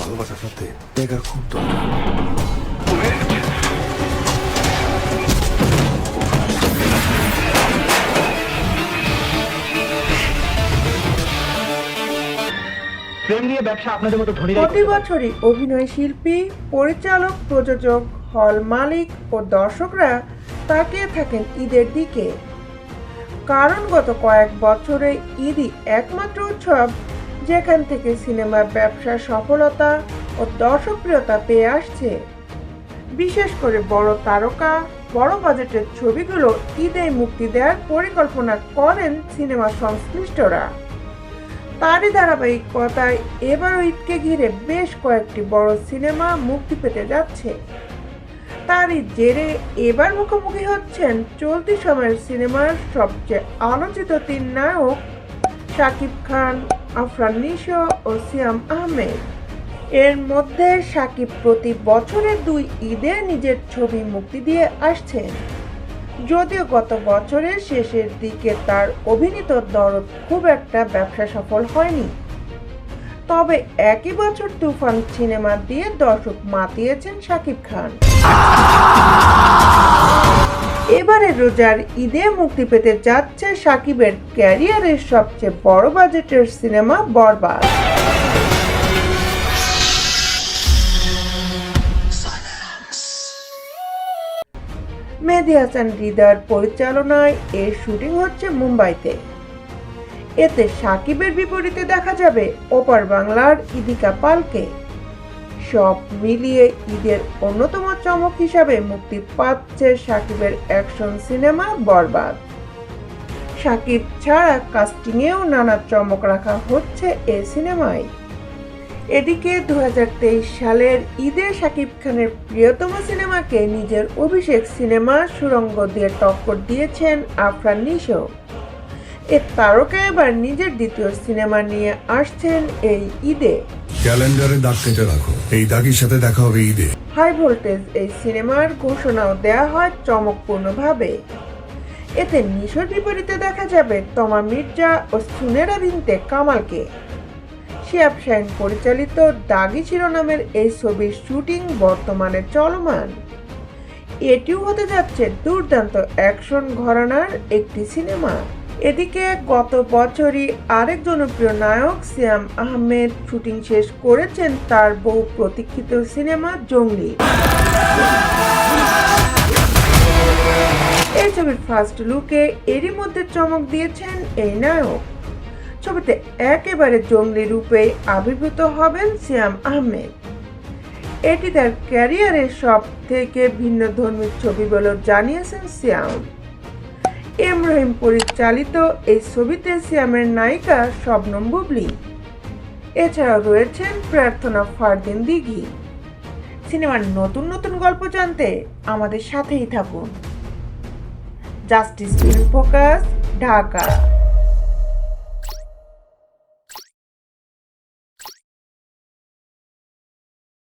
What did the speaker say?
ভালোবাসার সাথে দেখার খুব দরকার। প্রতি বছরই অভিনয় শিল্পী, পরিচালক, প্রযোজক, হল মালিক ও দর্শকরা তাকিয়ে থাকেন ঈদের দিকে। কারণ গত কয়েক বছরে ঈদই একমাত্র উৎসব যেখান থেকে সিনেমার ব্যবসার সফলতা ও দর্শকপ্রিয়তা পেয়ে আসছে। বিশেষ করে বড় তারকা, বড় বাজেটের ছবিগুলো ঈদে মুক্তি দেওয়ার পরিকল্পনা করেন সিনেমা সংশ্লিষ্টরা। তারই ধারাবাহিকতায় এবারও ঈদকে ঘিরে বেশ কয়েকটি বড় সিনেমা মুক্তি পেতে যাচ্ছে। তারই জেরে এবার মুখোমুখি হচ্ছেন চলতি সময়ের সিনেমার সবচেয়ে আলোচিত তিন নায়ক শাকিব খান, আফরান নিশো ও সিয়াম আহমেদ। এর মধ্যে শাকিব প্রতি বছরের 2 ঈদে নিজের ছবি মুক্তি দিয়ে আসছেন। যদিও গত বছরের শেষের দিকে তার অভিনীত দরদ খুব একটা ব্যবসা সফল হয়নি, তবে একই বছর তুফান সিনেমা দিয়ে দর্শক মাতিয়েছেন শাকিব খান। এবারে রোজার ঈদে মুক্তি পেতে যাচ্ছে শাকিবের ক্যারিয়ারের সবচেয়ে বড় বাজেটের সিনেমা বরবাদ। মেহেদী হাসান হৃদয়ের পরিচালনায় এর শুটিং হচ্ছে মুম্বাইতে। এতে শাকিবের বিপরীতে দেখা যাবে ওপার বাংলার ইদিকা পালকে। সব মিলিয়ে ঈদের অন্যতম চমক হিসাবে মুক্তি পাচ্ছে শাকিবের অ্যাকশন সিনেমা বরবাদ। শাকিব ছাড়া কাস্টিংয়েও নানা চমক রাখা হচ্ছে এই সিনেমায়। এদিকে 2023 সালের ঈদে শাকিব খানের প্রিয়তম সিনেমাকে নিজের অভিষেক সিনেমা সুড়ঙ্গ দিয়ে টক্কর দিয়েছেন আফরান নিশো। এর তারকা এবার নিজের দ্বিতীয় সিনেমা নিয়ে আসছেন এই ঈদে। ক্যালেন্ডারে দাগ কেটে রাখো, এই দাগের সাথে দেখা হবে ঈদে। হাই ভোল্টেজ এই সিনেমার ঘোষণাও দেয়া হয় চমকপূর্ণভাবে। এতে নিশোর বিপরীতে দেখা যাবে তমা মির্জা ও সুনেরা বিনতে কামালকে। শিহাব শাহীন পরিচালিত দাগি শিরোনামের এই ছবির শুটিং বর্তমানে চলমান। এটিও হতে যাচ্ছে দুর্দান্ত অ্যাকশন ঘরানার একটি সিনেমা। এদিকে গত বছরই আরেক জনপ্রিয় নায়ক সিয়াম আহমেদ শুটিং শেষ করেছেন তার বহু প্রতীক্ষিত সিনেমা জঙ্গলি। এই ছবির ফার্স্ট লুকে এরই মধ্যে চমক দিয়েছেন এই নায়ক। ছবিতে একেবারে জঙ্গলি রূপে আবির্ভূত হবেন সিয়াম আহমেদ। এটি তার ক্যারিয়ারের সব থেকে ভিন্ন ধর্মী ছবি বলে জানিয়েছেন সিয়াম। এম রহিম পরিচালিত এই ছবিতে সিয়ামের নায়িকা শবনম বুবলি। এছাড়াও রয়েছেন প্রার্থনা ফারদিন দিঘি। সিনেমার নতুন নতুন গল্প জানতে আমাদের সাথেই থাকুন। Justice film focus, Dhaka.